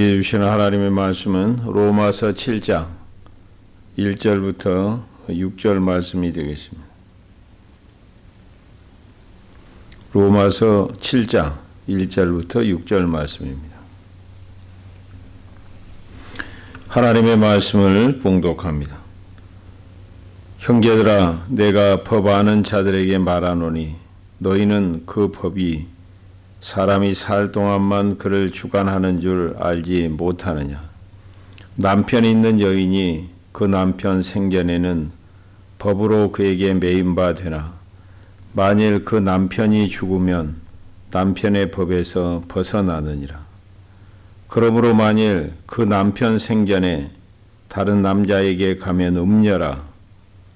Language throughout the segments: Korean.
주시는 하나님의 말씀은 로마서 7장 1절부터 6절 말씀이 되겠습니다. 로마서 7장 1절부터 6절 말씀입니다. 하나님의 말씀을 봉독합니다. 형제들아, 내가 법 아는 자들에게 말하노니 너희는 그 법이 사람이 살 동안만 그를 주관하는 줄 알지 못하느냐. 남편이 있는 여인이 그 남편 생전에는 법으로 그에게 매인 바 되나 만일 그 남편이 죽으면 남편의 법에서 벗어나느니라. 그러므로 만일 그 남편 생전에 다른 남자에게 가면 음녀라.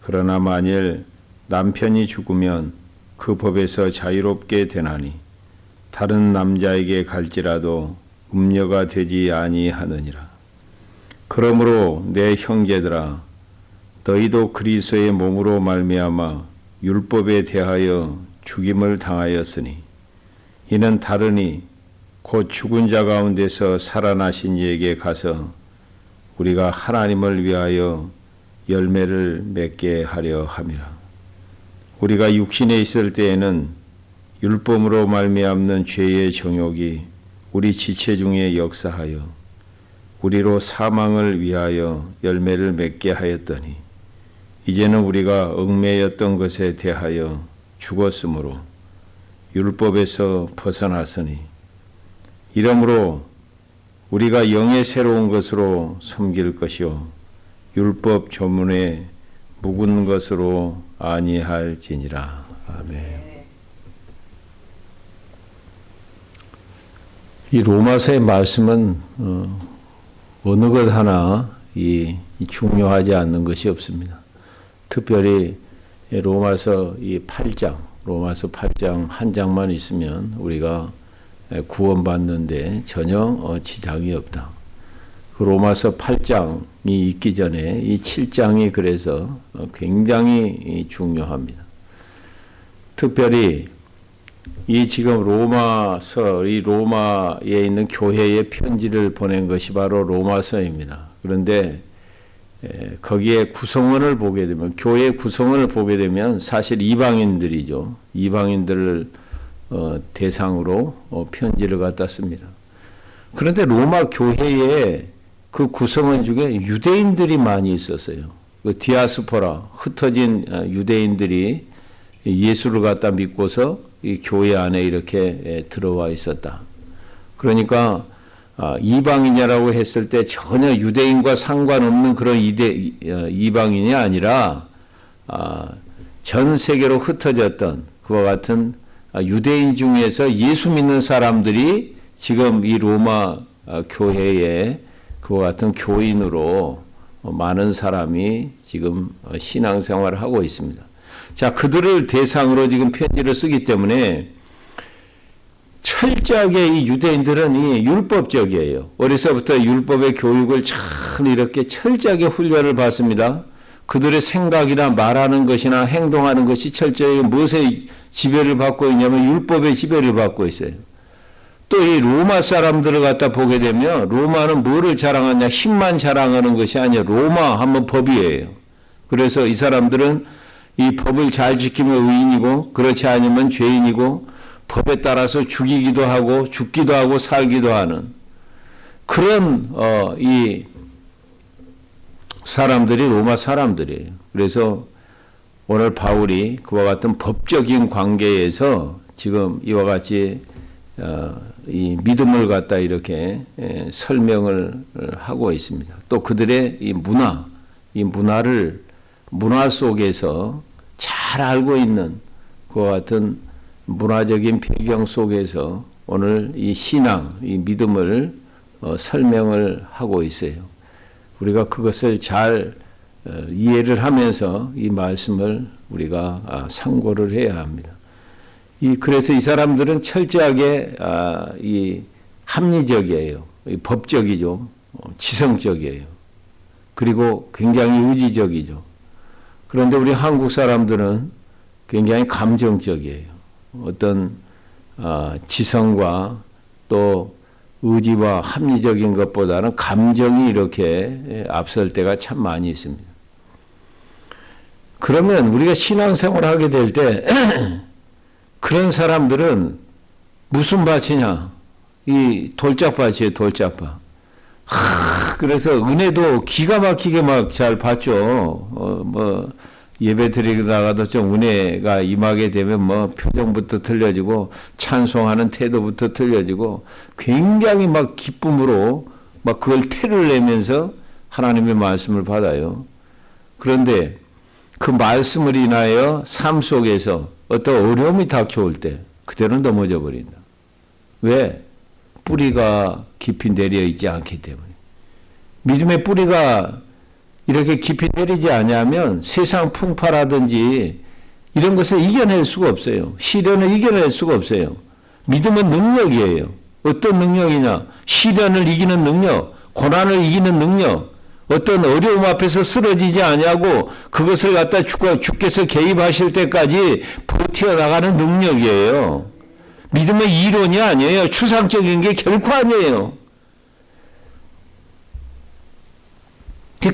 그러나 만일 남편이 죽으면 그 법에서 자유롭게 되나니 다른 남자에게 갈지라도 음녀가 되지 아니하느니라. 그러므로 내 형제들아, 너희도 그리스도의 몸으로 말미암아 율법에 대하여 죽임을 당하였으니 이는 다르니 곧 죽은 자 가운데서 살아나신 이에게 가서 우리가 하나님을 위하여 열매를 맺게 하려 함이라. 우리가 육신에 있을 때에는 율법으로 말미암는 죄의 정욕이 우리 지체 중에 역사하여 우리로 사망을 위하여 열매를 맺게 하였더니 이제는 우리가 얽매였던 것에 대하여 죽었으므로 율법에서 벗어났으니 이러므로 우리가 영의 새로운 것으로 섬길 것이요 율법 조문에 묵은 것으로 아니할지니라. 아멘. 이 로마서의 말씀은 어느 것 하나 중요하지 않는 것이 없습니다. 특별히 로마서 이 8장, 로마서 8장 한 장만 있으면 우리가 구원받는데 전혀 지장이 없다. 그 로마서 8장이 있기 전에 이 7장이 그래서 굉장히 중요합니다. 특별히 이 지금 로마서, 이 로마에 있는 교회에 편지를 보낸 것이 바로 로마서입니다. 그런데 거기에 구성원을 보게 되면, 교회 구성원을 보게 되면 사실 이방인들이죠. 이방인들을 대상으로 편지를 갖다 씁니다. 그런데 로마 교회에 그 구성원 중에 유대인들이 많이 있었어요. 그 디아스포라, 흩어진 유대인들이 예수를 갖다 믿고서 이 교회 안에 이렇게 들어와 있었다. 그러니까 이방인이라고 했을 때 전혀 유대인과 상관없는 그런 이방인이 아니라 전 세계로 흩어졌던 그와 같은 유대인 중에서 예수 믿는 사람들이 지금 이 로마 교회에 그와 같은 교인으로 많은 사람이 지금 신앙생활을 하고 있습니다. 자, 그들을 대상으로 지금 편지를 쓰기 때문에 철저하게 이 유대인들은 이 율법적이에요. 어려서부터 율법의 교육을 잘 이렇게 철저하게 훈련을 받습니다. 그들의 생각이나 말하는 것이나 행동하는 것이 철저히 무엇의 지배를 받고 있냐면 율법의 지배를 받고 있어요. 또 이 로마 사람들을 갖다 보게 되면 로마는 뭐를 자랑하냐, 힘만 자랑하는 것이 아니라 로마 하면 법이에요. 그래서 이 사람들은 이 법을 잘 지키면 의인이고 그렇지 않으면 죄인이고 법에 따라서 죽이기도 하고 죽기도 하고 살기도 하는 그런 이 사람들이 로마 사람들이에요. 그래서 오늘 바울이 그와 같은 법적인 관계에서 지금 이와 같이 이 믿음을 갖다 이렇게 설명을 하고 있습니다. 또 그들의 이 문화 속에서 잘 알고 있는 그와 같은 문화적인 배경 속에서 오늘 이 신앙, 이 믿음을 설명을 하고 있어요. 우리가 그것을 잘 이해를 하면서 이 말씀을 우리가 상고를 해야 합니다. 그래서 이 사람들은 철저하게 이 합리적이에요. 법적이죠. 지성적이에요. 그리고 굉장히 의지적이죠. 그런데 우리 한국 사람들은 굉장히 감정적이에요. 어떤 지성과 또 의지와 합리적인 것보다는 감정이 이렇게 앞설 때가 참 많이 있습니다. 그러면 우리가 신앙생활을 하게 될 때 그런 사람들은 무슨 밭이냐? 이 돌짝밭이에요, 돌짝밭. 그래서 은혜도 기가 막히게 막 잘 받죠. 예배 드리다가도 좀 은혜가 임하게 되면 표정부터 틀려지고 찬송하는 태도부터 틀려지고 굉장히 막 기쁨으로 막 그걸 태를 내면서 하나님의 말씀을 받아요. 그런데 그 말씀을 인하여 삶 속에서 어떤 어려움이 닥쳐올 때 그대로 넘어져 버린다. 왜? 뿌리가 깊이 내려 있지 않기 때문에. 믿음의 뿌리가 이렇게 깊이 내리지 않으면 세상 풍파라든지 이런 것을 이겨낼 수가 없어요. 시련을 이겨낼 수가 없어요. 믿음은 능력이에요. 어떤 능력이냐? 시련을 이기는 능력, 고난을 이기는 능력, 어떤 어려움 앞에서 쓰러지지 아니하고 그것을 갖다 주께서 개입하실 때까지 버텨 나가는 능력이에요. 믿음의 이론이 아니에요. 추상적인 게 결코 아니에요.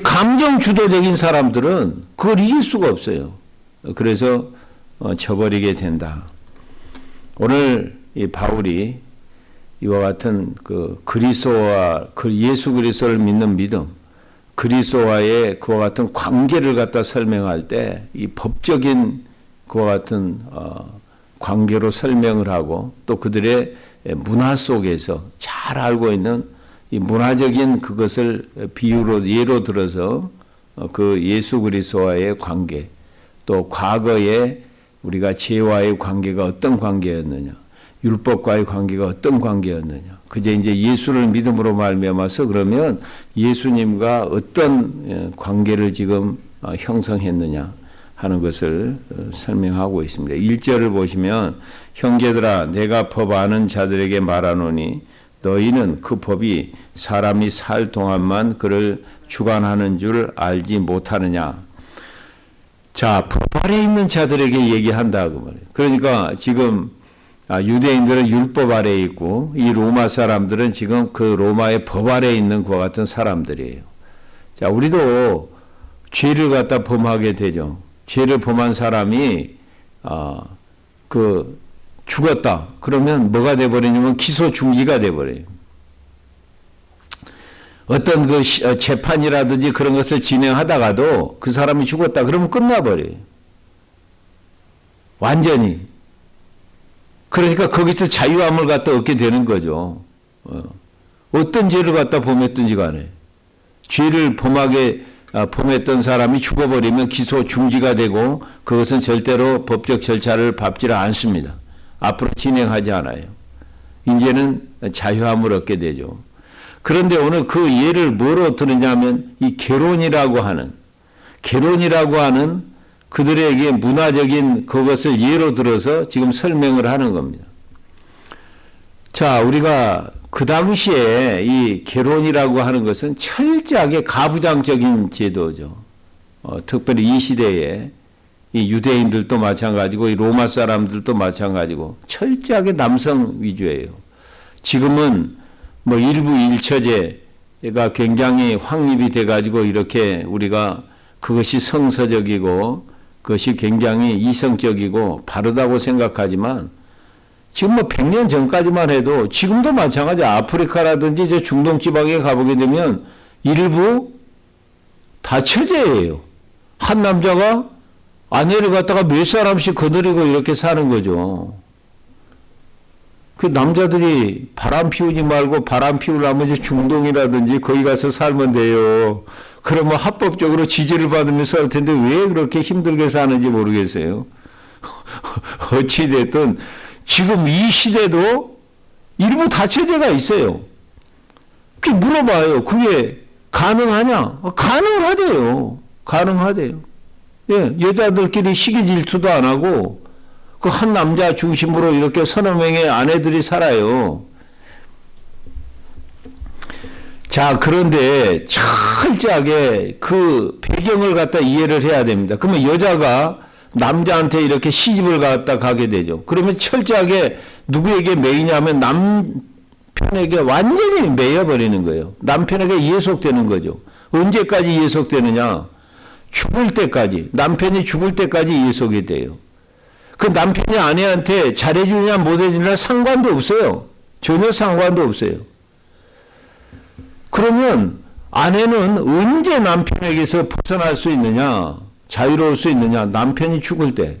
감정 주도적인 사람들은 그걸 이길 수가 없어요. 그래서 져버리게 된다. 오늘 이 바울이 이와 같은 그 그리스도와 예수 그리스도를 믿는 믿음, 그리스도와의 그와 같은 관계를 갖다 설명할 때 이 법적인 그와 같은 관계로 설명을 하고 또 그들의 문화 속에서 잘 알고 있는 이 문화적인 그것을 비유로 예로 들어서 그 예수 그리스도와의 관계 또 과거에 우리가 죄와의 관계가 어떤 관계였느냐 율법과의 관계가 어떤 관계였느냐 그제 이제 예수를 믿음으로 말미암아서 그러면 예수님과 어떤 관계를 지금 형성했느냐 하는 것을 설명하고 있습니다. 1절을 보시면 형제들아 내가 법 아는 자들에게 말하노니 너희는 그 법이 사람이 살 동안만 그를 주관하는 줄 알지 못하느냐. 자, 법 아래 있는 자들에게 얘기한다 그 말이에요. 그러니까 지금 유대인들은 율법 아래에 있고 이 로마 사람들은 지금 그 로마의 법 아래에 있는 그와 같은 사람들이에요. 자, 우리도 죄를 갖다 범하게 되죠. 죄를 범한 사람이 죽었다. 그러면 뭐가 돼버리냐면 기소 중지가 돼버려요. 어떤 그 재판이라든지 그런 것을 진행하다가도 그 사람이 죽었다. 그러면 끝나버려요. 완전히. 그러니까 거기서 자유함을 갖다 얻게 되는 거죠. 어떤 죄를 갖다 범했든지 간에. 죄를 범했던 사람이 죽어버리면 기소 중지가 되고 그것은 절대로 법적 절차를 밟지를 않습니다. 앞으로 진행하지 않아요. 이제는 자유함을 얻게 되죠. 그런데 오늘 그 예를 뭐로 들으냐면 이 개론이라고 하는 그들에게 문화적인 그것을 예로 들어서 지금 설명을 하는 겁니다. 자, 우리가 그 당시에 이 개론이라고 하는 것은 철저하게 가부장적인 제도죠. 특별히 이 시대에 이 유대인들도 마찬가지고 이 로마 사람들도 마찬가지고 철저하게 남성 위주예요. 지금은 뭐 일부 일처제가 굉장히 확립이 돼가지고 이렇게 우리가 그것이 성서적이고 그것이 굉장히 이성적이고 바르다고 생각하지만 지금 뭐 100년 전까지만 해도 지금도 마찬가지 아프리카라든지 저 중동 지방에 가보게 되면 일부 다 처제예요. 한 남자가 아내를 갖다가 몇 사람씩 거느리고 이렇게 사는 거죠. 그 남자들이 바람 피우지 말고 바람 피우려면 중동이라든지 거기 가서 살면 돼요. 그러면 합법적으로 지지를 받으면서 할 텐데 왜 그렇게 힘들게 사는지 모르겠어요. 어찌됐든 지금 이 시대도 일부 다처제가 있어요. 그게 물어봐요. 그게 가능하냐? 가능하대요. 가능하대요. 예, 여자들끼리 시기 질투도 안 하고 그 한 남자 중심으로 이렇게 서너 명의 아내들이 살아요. 자, 그런데 철저하게 그 배경을 갖다 이해를 해야 됩니다. 그러면 여자가 남자한테 이렇게 시집을 갖다 가게 되죠. 그러면 철저하게 누구에게 매이냐면 남편에게 완전히 매여버리는 거예요. 남편에게 예속되는 거죠. 언제까지 예속되느냐? 죽을 때까지, 남편이 죽을 때까지 예속이 돼요. 그 남편이 아내한테 잘해주냐 못해주냐 상관도 없어요. 전혀 상관도 없어요. 그러면 아내는 언제 남편에게서 벗어날 수 있느냐, 자유로울 수 있느냐? 남편이 죽을 때.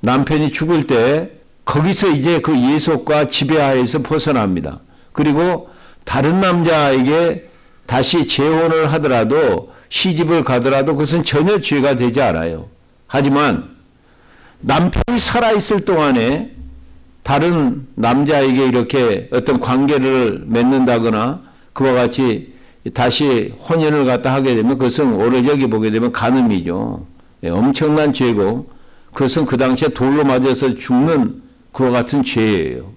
남편이 죽을 때 거기서 이제 그 예속과 지배하에서 벗어납니다. 그리고 다른 남자에게 다시 재혼을 하더라도 시집을 가더라도 그것은 전혀 죄가 되지 않아요. 하지만 남편이 살아있을 동안에 다른 남자에게 이렇게 어떤 관계를 맺는다거나 그와 같이 다시 혼연을 갖다 하게 되면 그것은 오늘 여기 보게 되면 간음이죠. 엄청난 죄고 그것은 그 당시에 돌로 맞아서 죽는 그와 같은 죄예요.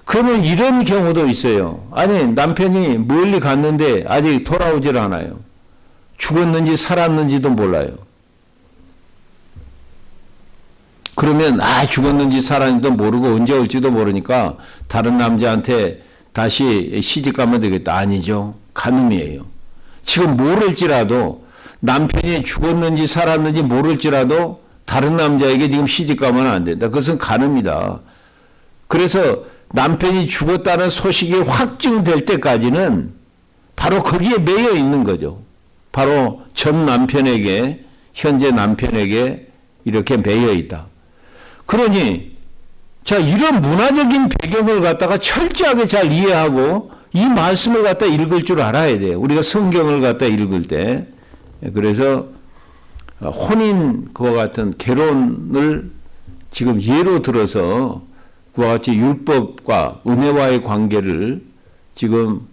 그러면 이런 경우도 있어요. 아니 남편이 멀리 갔는데 아직 돌아오질 않아요. 죽었는지 살았는지도 몰라요. 그러면 죽었는지 살았는지도 모르고 언제 올지도 모르니까 다른 남자한테 다시 시집 가면 되겠다. 아니죠. 간음이에요. 지금 모를지라도 남편이 죽었는지 살았는지 모를지라도 다른 남자에게 지금 시집 가면 안 된다. 그것은 간음이다. 그래서 남편이 죽었다는 소식이 확증될 때까지는 바로 거기에 매여 있는 거죠. 바로 전 남편에게, 현재 남편에게 이렇게 매여 있다. 그러니 자, 이런 문화적인 배경을 갖다가 철저하게 잘 이해하고 이 말씀을 갖다 읽을 줄 알아야 돼요. 우리가 성경을 갖다 읽을 때. 그래서 혼인 그와 같은 결혼을 지금 예로 들어서 그와 같이 율법과 은혜와의 관계를 지금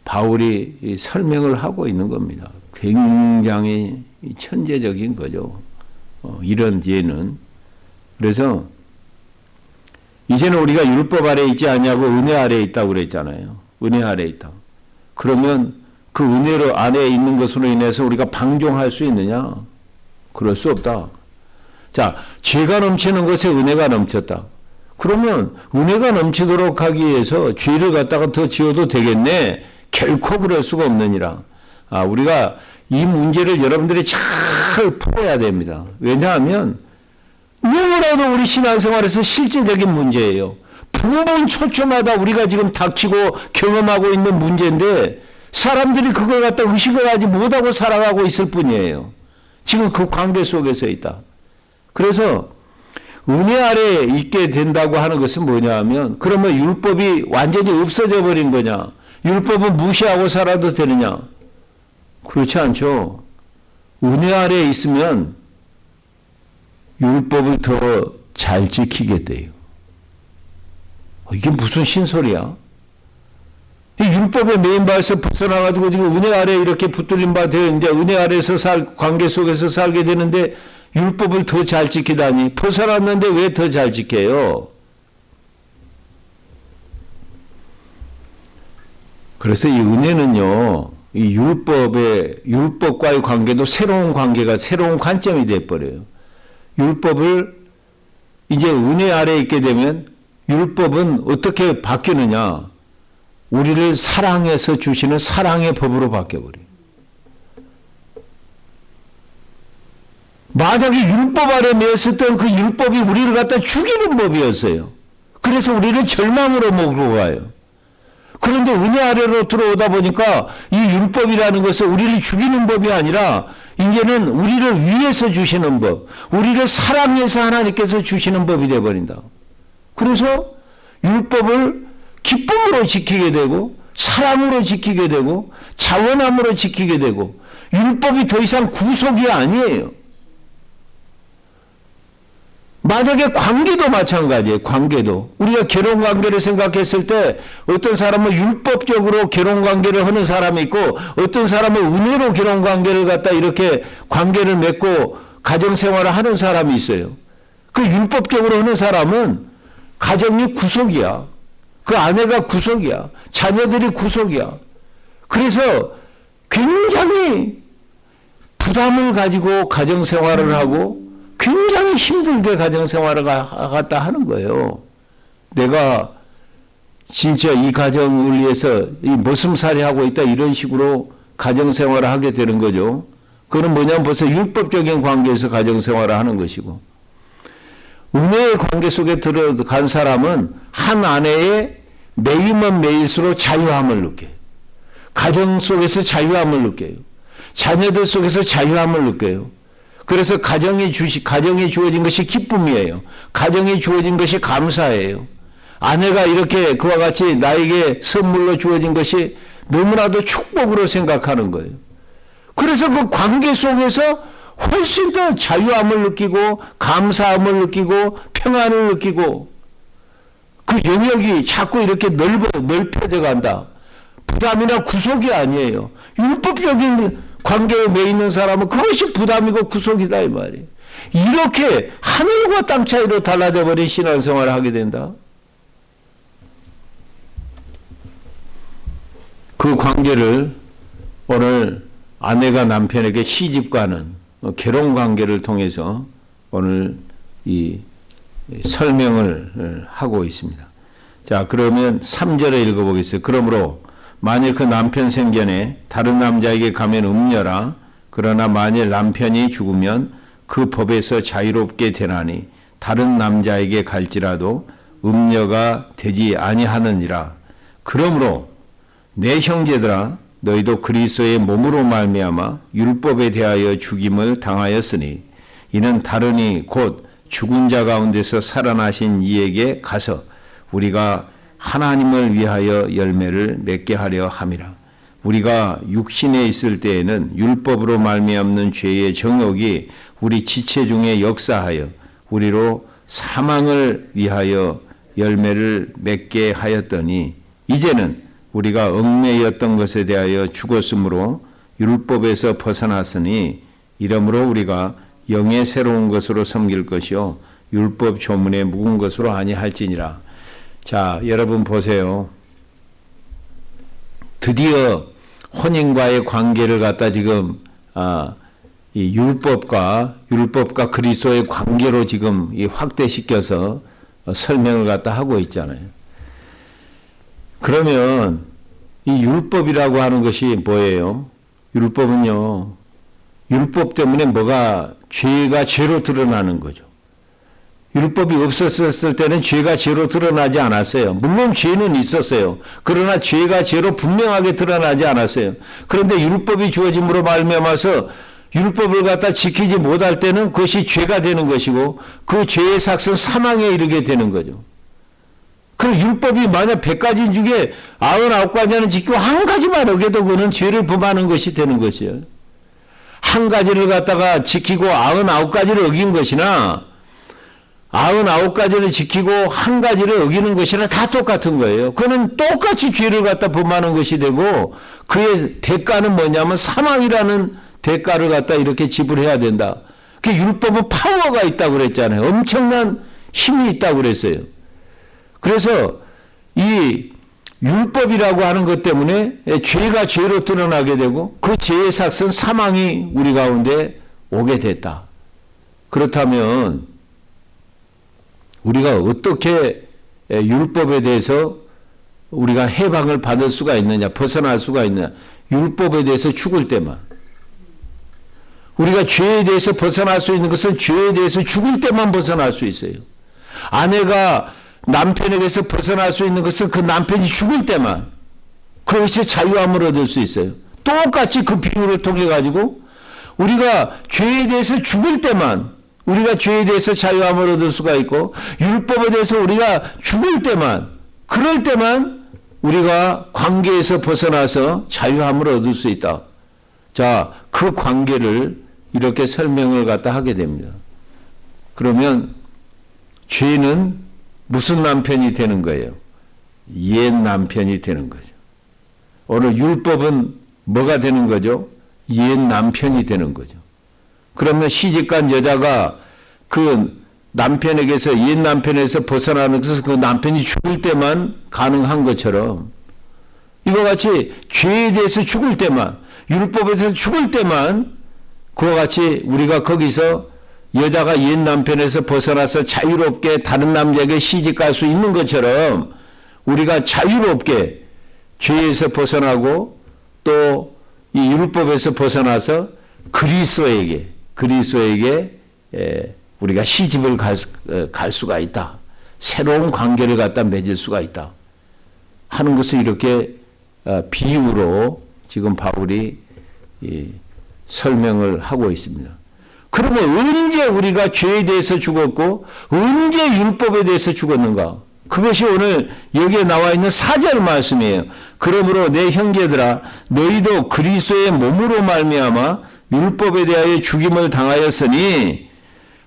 바울이 설명을 하고 있는 겁니다. 굉장히 천재적인 거죠. 이런 예는. 그래서 이제는 우리가 율법 아래에 있지 않냐고 은혜 아래에 있다고 그랬잖아요. 은혜 아래에 있다. 그러면 그 은혜로 안에 있는 것으로 인해서 우리가 방종할 수 있느냐? 그럴 수 없다. 자, 죄가 넘치는 것에 은혜가 넘쳤다. 그러면 은혜가 넘치도록 하기 위해서 죄를 갖다가 더 지어도 되겠네? 결코 그럴 수가 없느니라. 우리가 이 문제를 여러분들이 잘 풀어야 됩니다. 왜냐하면 너무나도 우리 신앙생활에서 실제적인 문제예요. 분본 초초마다 우리가 지금 닥치고 경험하고 있는 문제인데 사람들이 그걸 갖다 의식을 하지 못하고 살아가고 있을 뿐이에요. 지금 그 관계 속에서 있다. 그래서 은혜 아래에 있게 된다고 하는 것은 뭐냐 하면 그러면 율법이 완전히 없어져 버린 거냐? 율법은 무시하고 살아도 되느냐? 그렇지 않죠. 은혜 아래에 있으면 율법을 더 잘 지키게 돼요. 이게 무슨 신소리야? 율법의 메인바에서 벗어나가지고 지금 은혜 아래 이렇게 붙들린 바 되는데 은혜 아래에서 관계 속에서 살게 되는데 율법을 더 잘 지키다니 벗어났는데 왜 더 잘 지켜요? 그래서 이 은혜는요, 이 율법과의 관계도 새로운 관계가 새로운 관점이 돼버려요. 율법을 이제 은혜 아래에 있게 되면 율법은 어떻게 바뀌느냐? 우리를 사랑해서 주시는 사랑의 법으로 바뀌어버려요. 만약에 율법 아래 매였었던 그 율법이 우리를 갖다 죽이는 법이었어요. 그래서 우리를 절망으로 몰고 가요. 그런데 은혜 아래로 들어오다 보니까 이 율법이라는 것은 우리를 죽이는 법이 아니라 이제는 우리를 위해서 주시는 법, 우리를 사랑해서 하나님께서 주시는 법이 되어버린다. 그래서 율법을 기쁨으로 지키게 되고 사랑으로 지키게 되고 자원함으로 지키게 되고 율법이 더 이상 구속이 아니에요. 만약에 관계도 마찬가지예요. 관계도. 우리가 결혼관계를 생각했을 때 어떤 사람은 율법적으로 결혼관계를 하는 사람이 있고 어떤 사람은 은혜로 결혼관계를 갖다 이렇게 관계를 맺고 가정생활을 하는 사람이 있어요. 그 율법적으로 하는 사람은 가정이 구속이야. 그 아내가 구속이야. 자녀들이 구속이야. 그래서 굉장히 부담을 가지고 가정생활을 하고 굉장히 힘들게 가정생활을 갖다 하는 거예요. 내가 진짜 이 가정을 위해서 이 머슴살이 하고 있다 이런 식으로 가정생활을 하게 되는 거죠. 그건 뭐냐면 벌써 율법적인 관계에서 가정생활을 하는 것이고, 은혜의 관계 속에 들어간 사람은 한 아내의 매일만 매일수록 자유함을 느껴요. 가정 속에서 자유함을 느껴요. 자녀들 속에서 자유함을 느껴요. 그래서 가정이 주어진 것이 기쁨이에요. 가정이 주어진 것이 감사예요. 아내가 이렇게 그와 같이 나에게 선물로 주어진 것이 너무나도 축복으로 생각하는 거예요. 그래서 그 관계 속에서 훨씬 더 자유함을 느끼고 감사함을 느끼고 평안을 느끼고 그 영역이 자꾸 이렇게 넓혀져 간다. 부담이나 구속이 아니에요. 율법적인 관계에 매 있는 사람은 그것이 부담이고 구속이다 이 말이에요. 이렇게 하늘과 땅 차이로 달라져 버린 신앙생활을 하게 된다. 그 관계를 오늘 아내가 남편에게 시집가는 결혼 관계를 통해서 오늘 이 설명을 하고 있습니다. 자, 그러면 3절에 읽어보겠어요. 그러므로 만일 그 남편 생전에 다른 남자에게 가면 음녀라. 그러나 만일 남편이 죽으면 그 법에서 자유롭게 되나니 다른 남자에게 갈지라도 음녀가 되지 아니하느니라. 그러므로 내 형제들아, 너희도 그리스도의 몸으로 말미암아 율법에 대하여 죽임을 당하였으니 이는 다르니 곧 죽은 자 가운데서 살아나신 이에게 가서 우리가 하나님을 위하여 열매를 맺게 하려 함이라. 우리가 육신에 있을 때에는 율법으로 말미암는 죄의 정욕이 우리 지체 중에 역사하여 우리로 사망을 위하여 열매를 맺게 하였더니 이제는 우리가 얽매였던 것에 대하여 죽었으므로 율법에서 벗어났으니 이러므로 우리가 영의 새로운 것으로 섬길 것이요 율법 조문에 묵은 것으로 아니할지니라. 자, 여러분 보세요. 드디어 혼인과의 관계를 갖다 지금 이 율법과 그리스도의 관계로 지금 이 확대시켜서 설명을 갖다 하고 있잖아요. 그러면 이 율법이라고 하는 것이 뭐예요? 율법은요, 율법 때문에 죄가 죄로 드러나는 거죠. 율법이 없었을 때는 죄가 죄로 드러나지 않았어요. 물론 죄는 있었어요. 그러나 죄가 죄로 분명하게 드러나지 않았어요. 그런데 율법이 주어짐으로 말미암아서 율법을 갖다 지키지 못할 때는 그것이 죄가 되는 것이고 그 죄의 삭은 사망에 이르게 되는 거죠. 그럼 율법이 만약 100가지 중에 99가지는 지키고 한 가지만 어겨도 그는 죄를 범하는 것이 되는 것이에요. 한 가지를 갖다가 지키고 99가지를 어긴 것이나 99가지를 지키고 한 가지를 어기는 것이나 다 똑같은 거예요. 그는 똑같이 죄를 갖다 범하는 것이 되고 그의 대가는 뭐냐면 사망이라는 대가를 갖다 이렇게 지불해야 된다. 그 율법은 파워가 있다고 그랬잖아요. 엄청난 힘이 있다고 그랬어요. 그래서 이 율법이라고 하는 것 때문에 죄가 죄로 드러나게 되고 그 죄의 삭은 사망이 우리 가운데 오게 됐다. 그렇다면 우리가 어떻게 율법에 대해서 우리가 해방을 받을 수가 있느냐, 벗어날 수가 있느냐. 율법에 대해서 죽을 때만. 우리가 죄에 대해서 벗어날 수 있는 것은 죄에 대해서 죽을 때만 벗어날 수 있어요. 아내가 남편에게서 벗어날 수 있는 것은 그 남편이 죽을 때만, 그것이 자유함을 얻을 수 있어요. 똑같이 그 비유를 통해 가지고 우리가 죄에 대해서 죽을 때만 우리가 죄에 대해서 자유함을 얻을 수가 있고, 율법에 대해서 우리가 죽을 때만, 그럴 때만 우리가 관계에서 벗어나서 자유함을 얻을 수 있다. 자, 그 관계를 이렇게 설명을 갖다 하게 됩니다. 그러면 죄는 무슨 남편이 되는 거예요? 옛 남편이 되는 거죠. 오늘 율법은 뭐가 되는 거죠? 옛 남편이 되는 거죠. 그러면 시집간 여자가 그 남편에게서, 옛 남편에서 벗어나는 것은 그 남편이 죽을 때만 가능한 것처럼, 이와 같이 죄에 대해서 죽을 때만, 율법에 대해서 죽을 때만, 그와 같이 우리가 거기서 여자가 옛 남편에서 벗어나서 자유롭게 다른 남자에게 시집갈 수 있는 것처럼 우리가 자유롭게 죄에서 벗어나고 또 이 율법에서 벗어나서 그리스도에게 우리가 시집을 갈 수가 있다. 새로운 관계를 갖다 맺을 수가 있다 하는 것을 이렇게 비유로 지금 바울이 설명을 하고 있습니다. 그러면 언제 우리가 죄에 대해서 죽었고 언제 율법에 대해서 죽었는가? 그것이 오늘 여기에 나와 있는 4절 말씀이에요. 그러므로 내 형제들아 너희도 그리스도의 몸으로 말미암아 율법에 대하여 죽임을 당하였으니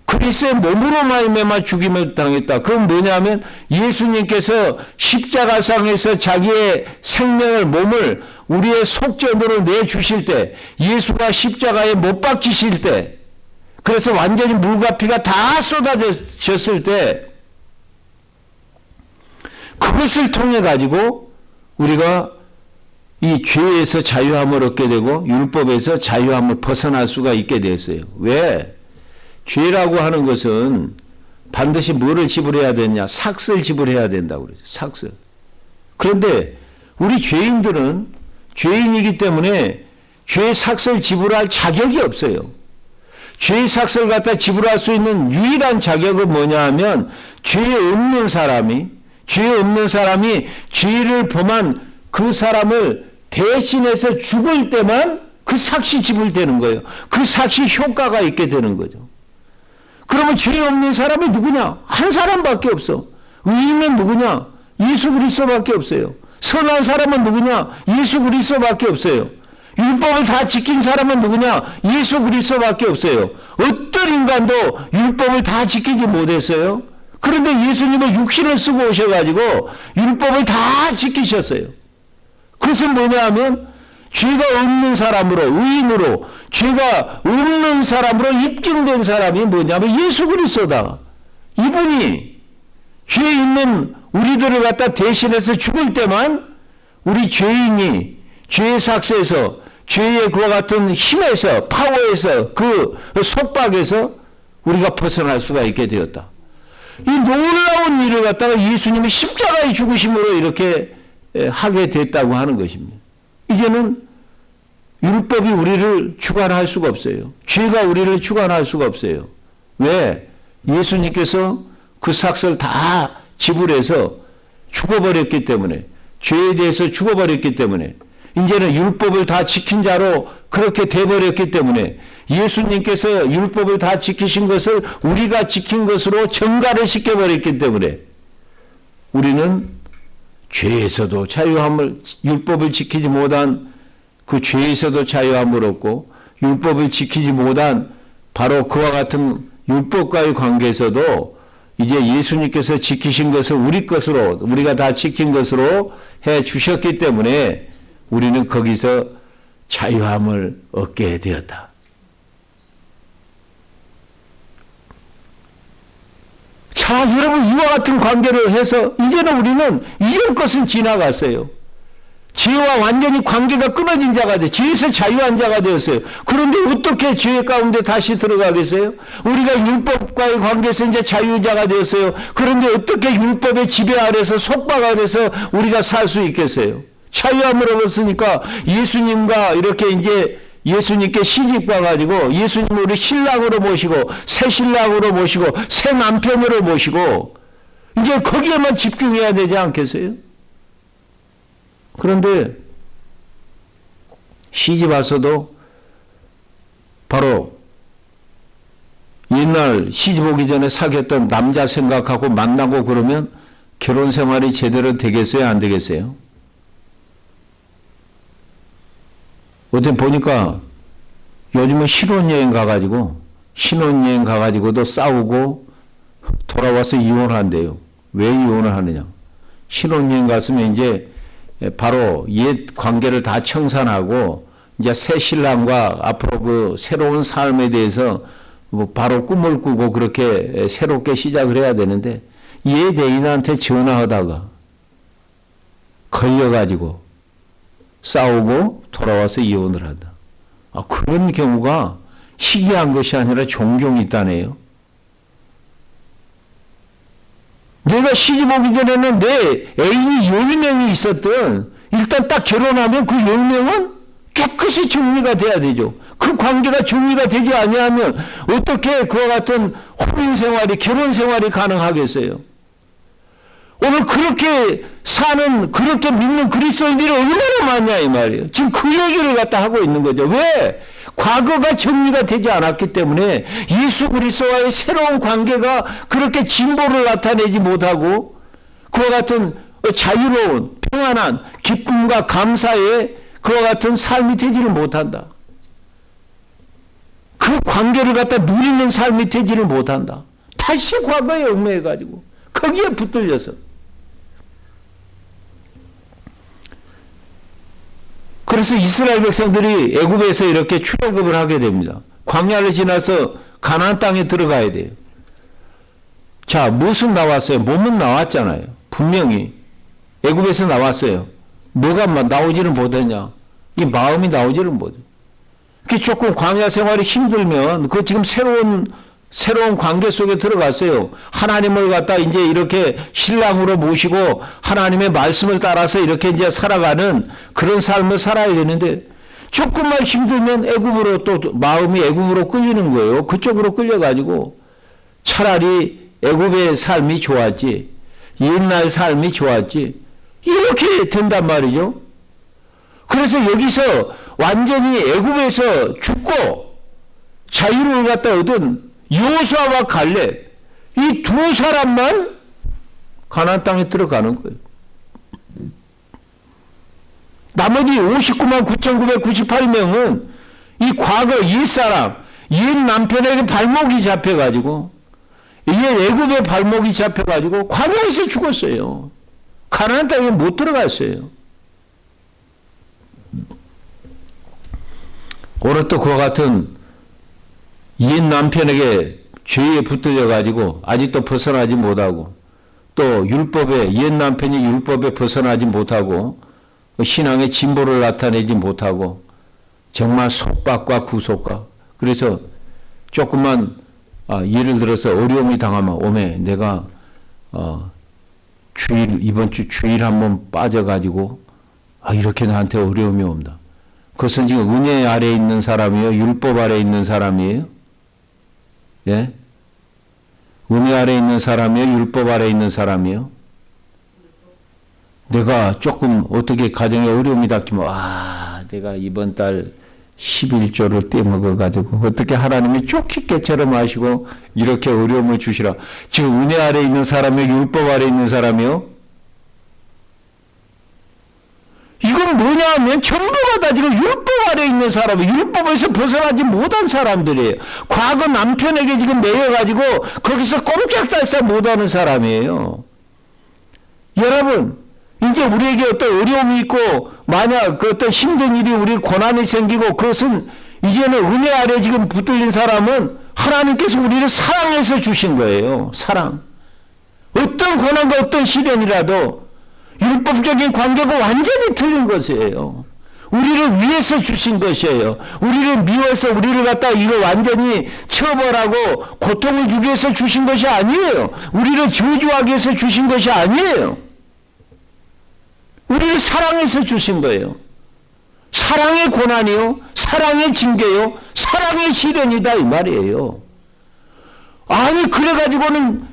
그리스도의 몸으로 말미암아 죽임을 당했다. 그건 뭐냐면 예수님께서 십자가상에서 자기의 생명을 몸을 우리의 속전으로 내주실 때 예수가 십자가에 못 박히실 때 그래서 완전히 물과 피가 다 쏟아졌을 때 그것을 통해 가지고 우리가 이 죄에서 자유함을 얻게 되고 율법에서 자유함을 벗어날 수가 있게 됐어요. 왜? 죄라고 하는 것은 반드시 뭐를 지불해야 되냐? 삭슬 지불해야 된다고 그러죠. 삭슬. 그런데 우리 죄인들은 죄인이기 때문에 죄 삭슬 지불할 자격이 없어요. 죄 삭슬 갖다 지불할 수 있는 유일한 자격은 뭐냐 하면 죄 없는 사람이 죄를 범한 그 사람을 대신해서 죽을 때만 그 삭시 지불되는 거예요. 그 삭시 효과가 있게 되는 거죠. 그러면 죄 없는 사람이 누구냐? 한 사람밖에 없어. 의인은 누구냐? 예수 그리스도밖에 없어요. 선한 사람은 누구냐? 예수 그리스도밖에 없어요. 율법을 다 지킨 사람은 누구냐? 예수 그리스도밖에 없어요. 어떤 인간도 율법을 다 지키지 못했어요. 그런데 예수님은 육신을 쓰고 오셔가지고 율법을 다 지키셨어요. 그것은 뭐냐 하면 죄가 없는 사람으로 의인으로 죄가 없는 사람으로 입증된 사람이 뭐냐면 예수 그리스도다. 이분이 죄 있는 우리들을 갖다 대신해서 죽을 때만 우리 죄인이 죄의 삭스에서 죄의 그와 같은 힘에서 파워에서 그 속박에서 우리가 벗어날 수가 있게 되었다. 이 놀라운 일을 갖다가 예수님이 십자가의 죽으심으로 이렇게 하게 됐다고 하는 것입니다. 이제는 율법이 우리를 주관할 수가 없어요. 죄가 우리를 주관할 수가 없어요. 왜? 예수님께서 그 삭스를 다 지불해서 죽어버렸기 때문에 죄에 대해서 죽어버렸기 때문에 이제는 율법을 다 지킨 자로 그렇게 돼버렸기 때문에 예수님께서 율법을 다 지키신 것을 우리가 지킨 것으로 전가를 시켜버렸기 때문에 우리는 죄에서도 자유함을 율법을 지키지 못한 그 죄에서도 자유함을 얻고 율법을 지키지 못한 바로 그와 같은 율법과의 관계에서도 이제 예수님께서 지키신 것을 우리 것으로 우리가 다 지킨 것으로 해 주셨기 때문에 우리는 거기서 자유함을 얻게 되었다. 자, 여러분 이와 같은 관계를 해서 이제는 우리는 이전 것은 지나갔어요. 죄와 완전히 관계가 끊어진 자가 돼. 죄에서 자유한 자가 되었어요. 그런데 어떻게 죄 가운데 다시 들어가겠어요? 우리가 율법과의 관계에서 이제 자유자가 되었어요. 그런데 어떻게 율법의 지배 아래서 속박 아래서 우리가 살 수 있겠어요? 자유함을 얻었으니까 예수님과 이렇게 이제 예수님께 시집 가가지고 예수님을 우리 신랑으로 모시고 새 신랑으로 모시고 새 남편으로 모시고 이제 거기에만 집중해야 되지 않겠어요? 그런데 시집 와서도 바로 옛날 시집 오기 전에 사귀었던 남자 생각하고 만나고 그러면 결혼 생활이 제대로 되겠어요? 안 되겠어요? 어제 보니까 요즘은 신혼여행 가가지고도 싸우고 돌아와서 이혼한대요. 왜 이혼을 하느냐? 신혼여행 갔으면 이제 바로 옛 관계를 다 청산하고 이제 새 신랑과 앞으로 그 새로운 삶에 대해서 뭐 바로 꿈을 꾸고 그렇게 새롭게 시작을 해야 되는데 얘 대인한테 전화하다가 걸려가지고 싸우고 돌아와서 이혼을 한다. 그런 경우가 희귀한 것이 아니라 종종 있다네요. 내가 시집 오기 전에는 내 애인이 10명이 있었던, 일단 딱 결혼하면 그 10명은 깨끗이 정리가 돼야 되죠. 그 관계가 정리가 되지 아니하면 어떻게 그와 같은 혼인 생활이, 결혼 생활이 가능하겠어요? 오늘 그렇게 사는, 그렇게 믿는 그리스도인들이 얼마나 많냐 이 말이에요. 지금 그 얘기를 갖다 하고 있는 거죠. 왜? 과거가 정리가 되지 않았기 때문에 예수 그리스도와의 새로운 관계가 그렇게 진보를 나타내지 못하고 그와 같은 자유로운 평안한 기쁨과 감사의 그와 같은 삶이 되지를 못한다. 그 관계를 갖다 누리는 삶이 되지를 못한다. 다시 과거에 얽매여가지고 거기에 붙들려서. 그래서 이스라엘 백성들이 애굽에서 이렇게 출애굽을 하게 됩니다. 광야를 지나서 가나안 땅에 들어가야 돼요. 자, 무슨 나왔어요? 몸은 나왔잖아요. 분명히 애굽에서 나왔어요. 뭐가 나오지를 못했냐? 이 마음이 나오지를 못해. 그 조금 광야 생활이 힘들면 그 지금 새로운 관계 속에 들어갔어요. 하나님을 갖다 이제 이렇게 신랑으로 모시고 하나님의 말씀을 따라서 이렇게 이제 살아가는 그런 삶을 살아야 되는데 조금만 힘들면 애굽으로 또 마음이 애굽으로 끌리는 거예요. 그쪽으로 끌려가지고 차라리 애굽의 삶이 좋았지, 옛날 삶이 좋았지, 이렇게 된단 말이죠. 그래서 여기서 완전히 애굽에서 죽고 자유를 갖다 얻은 여호수아와 갈렙, 이 두 사람만 가나안 땅에 들어가는 거예요. 나머지 59만 9,998명은 이 과거 옛사람, 옛 남편에게 발목이 잡혀가지고, 옛 애굽의 발목이 잡혀가지고 광야에서 죽었어요. 가나안 땅에 못 들어갔어요. 오늘 또 그와 같은 옛 남편에게 죄에 붙들려 가지고 아직도 벗어나지 못하고, 또 율법에, 옛 남편이 율법에 벗어나지 못하고 신앙의 진보를 나타내지 못하고 정말 속박과 구속과, 그래서 조금만 예를 들어서 어려움이 당하면 오메 내가 이번 주 주일 한번 빠져가지고 이렇게 나한테 어려움이 온다. 그것은 지금 은혜 아래에 있는 사람이에요? 율법 아래에 있는 사람이에요? 예? 은혜 아래에 있는 사람이에요? 율법 아래에 있는 사람이에요? 내가 조금 어떻게 가정에 어려움이 닥치면 내가 이번 달 11조를 떼먹어가지고 어떻게 하나님이 쫓기깨처럼 하시고 이렇게 어려움을 주시라. 지금 은혜 아래에 있는 사람이에요? 율법 아래에 있는 사람이에요? 이건 뭐냐 하면 전부가 다 지금 율법 아래에 있는 사람이에요. 율법에서 벗어나지 못한 사람들이에요. 과거 남편에게 지금 매여가지고 거기서 꼼짝달싹 못하는 사람이에요. 여러분, 이제 우리에게 어떤 어려움이 있고 만약 그 어떤 힘든 일이 우리 고난이 생기고 그것은 이제는 은혜 아래에 지금 붙들린 사람은 하나님께서 우리를 사랑해서 주신 거예요. 사랑. 어떤 고난과 어떤 시련이라도 율법적인 관계가 완전히 틀린 것이에요. 우리를 위해서 주신 것이에요. 우리를 미워서 우리를 갖다 이거 완전히 처벌하고 고통을 주기 위해서 주신 것이 아니에요. 우리를 저주하기 위해서 주신 것이 아니에요. 우리를 사랑해서 주신 거예요. 사랑의 고난이요, 사랑의 징계요, 사랑의 시련이다 이 말이에요. 아니 그래가지고는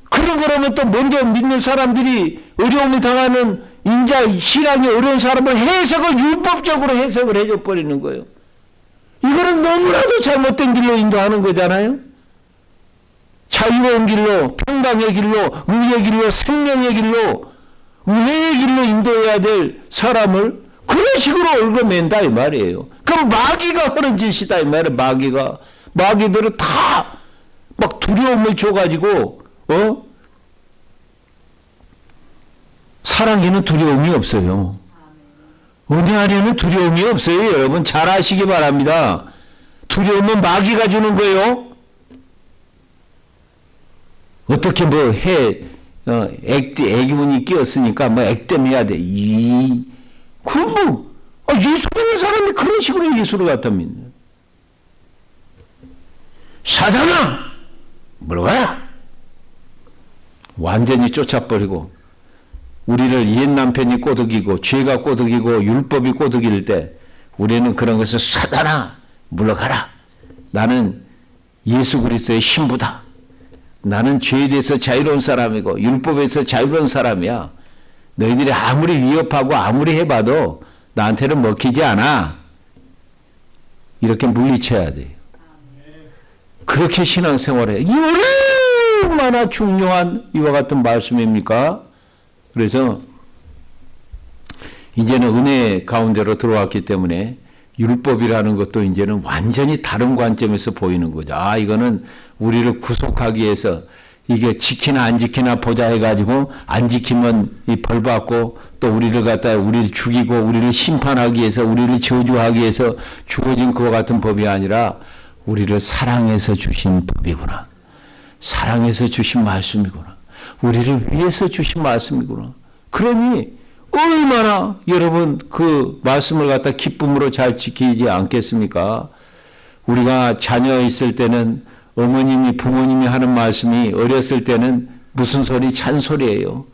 그러면 또 먼저 믿는 사람들이 어려움을 당하는 인자 신앙이 어려운 사람을 해석을 율법적으로 해석을 해줘 버리는 거예요. 이거는 너무나도 잘못된 길로 인도하는 거잖아요. 자유로운 길로, 평강의 길로, 의의 길로, 생명의 길로, 은혜의 길로 인도해야 될 사람을 그런 식으로 얽어맨다 이 말이에요. 그럼 마귀가 하는 짓이다 이 말이에요. 마귀들은 다 막 두려움을 줘가지고 사랑에는 두려움이 없어요. 은혜 안에는 두려움이 없어요. 여러분 잘 아시기 바랍니다. 두려움은 마귀가 주는 거예요. 어떻게 애기운이 끼었으니까 액땜해야 돼. 예수 믿는 사람이 그런 식으로 예수를 갖다 믿네. 사단아! 물어봐! 완전히 쫓아버리고 우리를 옛 남편이 꼬드기고 죄가 꼬드기고 율법이 꼬드길 때 우리는 그런 것을 사단아 물러가라. 나는 예수 그리스도의 신부다. 나는 죄에 대해서 자유로운 사람이고 율법에서 자유로운 사람이야. 너희들이 아무리 위협하고 아무리 해봐도 나한테는 먹히지 않아. 이렇게 물리쳐야 돼요. 그렇게 신앙생활을 해요. 얼마나 중요한 이와 같은 말씀입니까? 그래서 이제는 은혜 가운데로 들어왔기 때문에 율법이라는 것도 이제는 완전히 다른 관점에서 보이는 거죠. 아, 이거는 우리를 구속하기 위해서 이게 지키나 안 지키나 보자 해가지고 안 지키면 이 벌 받고 또 우리를 갖다 우리를 죽이고 우리를 심판하기 위해서 우리를 저주하기 위해서 주어진 그와 같은 법이 아니라 우리를 사랑해서 주신 법이구나. 사랑해서 주신 말씀이구나. 우리를 위해서 주신 말씀이구나. 그러니 얼마나 여러분 그 말씀을 갖다 기쁨으로 잘 지키지 않겠습니까? 우리가 자녀 있을 때는 어머님이 부모님이 하는 말씀이 어렸을 때는 무슨 소리? 잔소리예요.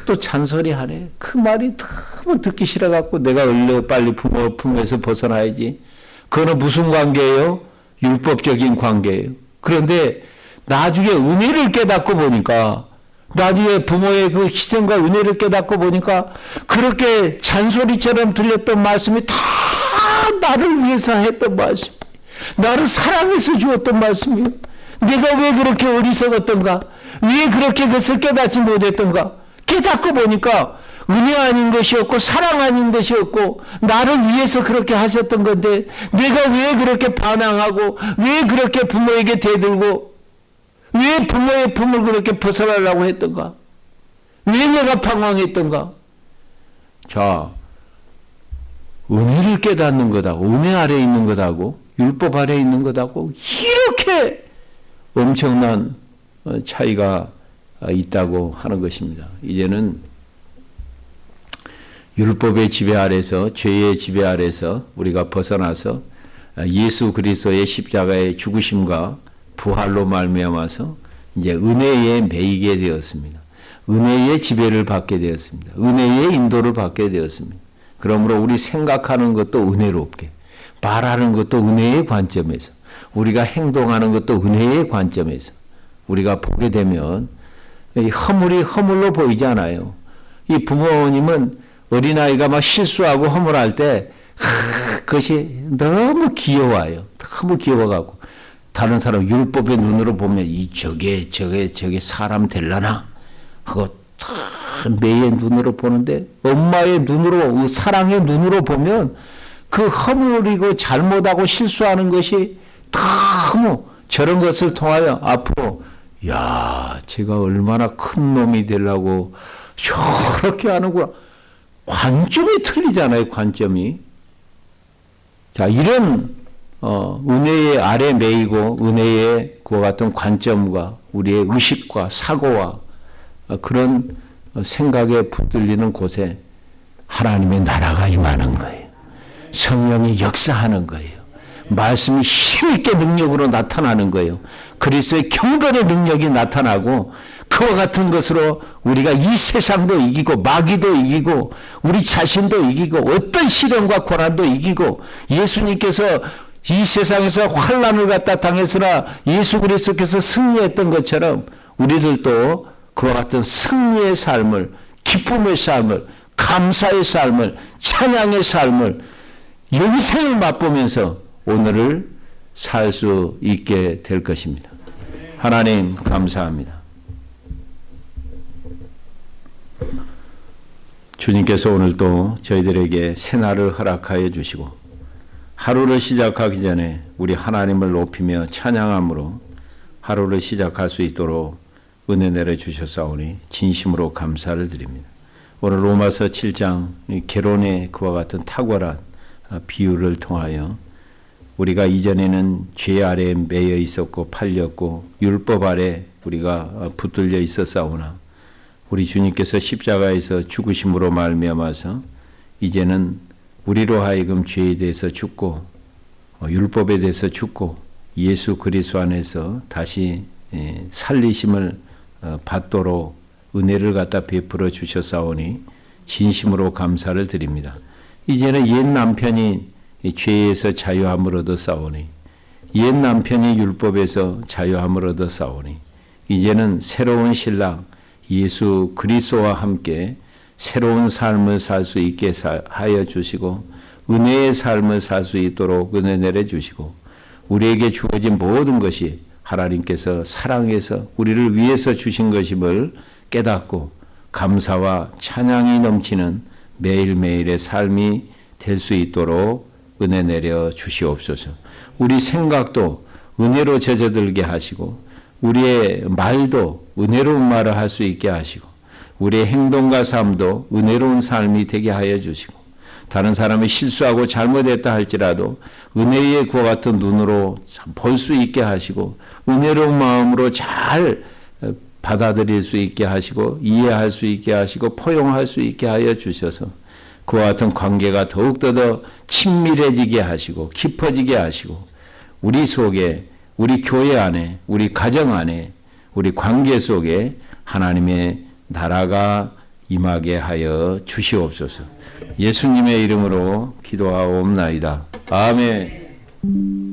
또 잔소리 하네. 그 말이 너무 듣기 싫어갖고 내가 얼른 빨리 부모 품에서 벗어나야지. 그거는 무슨 관계예요? 율법적인 관계예요. 그런데 나중에 은혜를 깨닫고 보니까 나중에 부모의 그 희생과 은혜를 깨닫고 보니까 그렇게 잔소리처럼 들렸던 말씀이 다 나를 위해서 했던 말씀, 나를 사랑해서 주었던 말씀이에요. 내가 왜 그렇게 어리석었던가? 왜 그렇게 그것을 깨닫지 못했던가? 깨닫고 보니까 은혜 아닌 것이었고 사랑 아닌 것이었고 나를 위해서 그렇게 하셨던 건데 내가 왜 그렇게 반항하고 왜 그렇게 부모에게 대들고 왜 부모의 품을 그렇게 벗어나려고 했던가? 왜 내가 방황했던가? 자, 은혜를 깨닫는 것하고 은혜 아래에 있는 것하고 율법 아래에 있는 것하고 이렇게 엄청난 차이가 있다고 하는 것입니다. 이제는 율법의 지배 아래서 죄의 지배 아래서 우리가 벗어나서 예수 그리스도의 십자가의 죽으심과 부활로 말미암아서 이제 은혜에 매이게 되었습니다. 은혜의 지배를 받게 되었습니다. 은혜의 인도를 받게 되었습니다. 그러므로 우리 생각하는 것도 은혜롭게, 말하는 것도 은혜의 관점에서, 우리가 행동하는 것도 은혜의 관점에서 우리가 보게 되면 허물이 허물로 보이지 않아요. 이 부모님은 어린아이가 막 실수하고 허물할 때 그것이 너무 귀여워요. 너무 귀여워가고 다른 사람 율법의 눈으로 보면 저게 사람 될라나 하고 매의 눈으로 보는데 엄마의 눈으로 사랑의 눈으로 보면 그 허물이고 잘못하고 실수하는 것이 너무 저런 것을 통하여 앞으로 야 제가 얼마나 큰 놈이 되려고 저렇게 하는구나. 관점이 틀리잖아요. 관점이. 자 이런 은혜의 아래 매이고 은혜의 그와 같은 관점과 우리의 의식과 사고와 그런 생각에 붙들리는 곳에 하나님의 나라가 임하는 거예요. 성령이 역사하는 거예요. 말씀이 힘있게 능력으로 나타나는 거예요. 그리스도의 경건의 능력이 나타나고 그와 같은 것으로 우리가 이 세상도 이기고 마귀도 이기고 우리 자신도 이기고 어떤 시련과 고난도 이기고 예수님께서 이 세상에서 환난을 갖다 당했으나 예수 그리스도께서 승리했던 것처럼 우리들도 그와 같은 승리의 삶을, 기쁨의 삶을, 감사의 삶을, 찬양의 삶을, 영생을 맛보면서 오늘을 살 수 있게 될 것입니다. 하나님 감사합니다. 주님께서 오늘 또 저희들에게 새날을 허락하여 주시고 하루를 시작하기 전에 우리 하나님을 높이며 찬양함으로 하루를 시작할 수 있도록 은혜 내려주셨사오니 진심으로 감사를 드립니다. 오늘 로마서 7장 결혼의 그와 같은 탁월한 비유를 통하여 우리가 이전에는 죄 아래에 매여 있었고 팔렸고 율법 아래 우리가 붙들려 있었사오나 우리 주님께서 십자가에서 죽으심으로 말미암아서 이제는 우리로 하여금 죄에 대해서 죽고 율법에 대해서 죽고 예수 그리스도 안에서 다시 살리심을 받도록 은혜를 갖다 베풀어 주셨사오니 진심으로 감사를 드립니다. 이제는 옛 남편이 죄에서 자유함을 얻었사오니, 옛 남편이 율법에서 자유함을 얻었사오니, 이제는 새로운 신랑 예수 그리스도와 함께 새로운 삶을 살 수 있게 하여 주시고, 은혜의 삶을 살 수 있도록 은혜 내려 주시고, 우리에게 주어진 모든 것이 하나님께서 사랑해서 우리를 위해서 주신 것임을 깨닫고 감사와 찬양이 넘치는 매일매일의 삶이 될 수 있도록 은혜 내려 주시옵소서. 우리 생각도 은혜로 젖어들게 하시고, 우리의 말도 은혜로운 말을 할 수 있게 하시고, 우리의 행동과 삶도 은혜로운 삶이 되게 하여 주시고, 다른 사람이 실수하고 잘못했다 할지라도 은혜의 그와 같은 눈으로 볼 수 있게 하시고, 은혜로운 마음으로 잘 받아들일 수 있게 하시고, 이해할 수 있게 하시고, 포용할 수 있게 하여 주셔서 그와 같은 관계가 더욱더 더 친밀해지게 하시고 깊어지게 하시고, 우리 속에, 우리 교회 안에, 우리 가정 안에, 우리 관계 속에 하나님의 나라가 임하게 하여 주시옵소서. 예수님의 이름으로 기도하옵나이다. 아멘.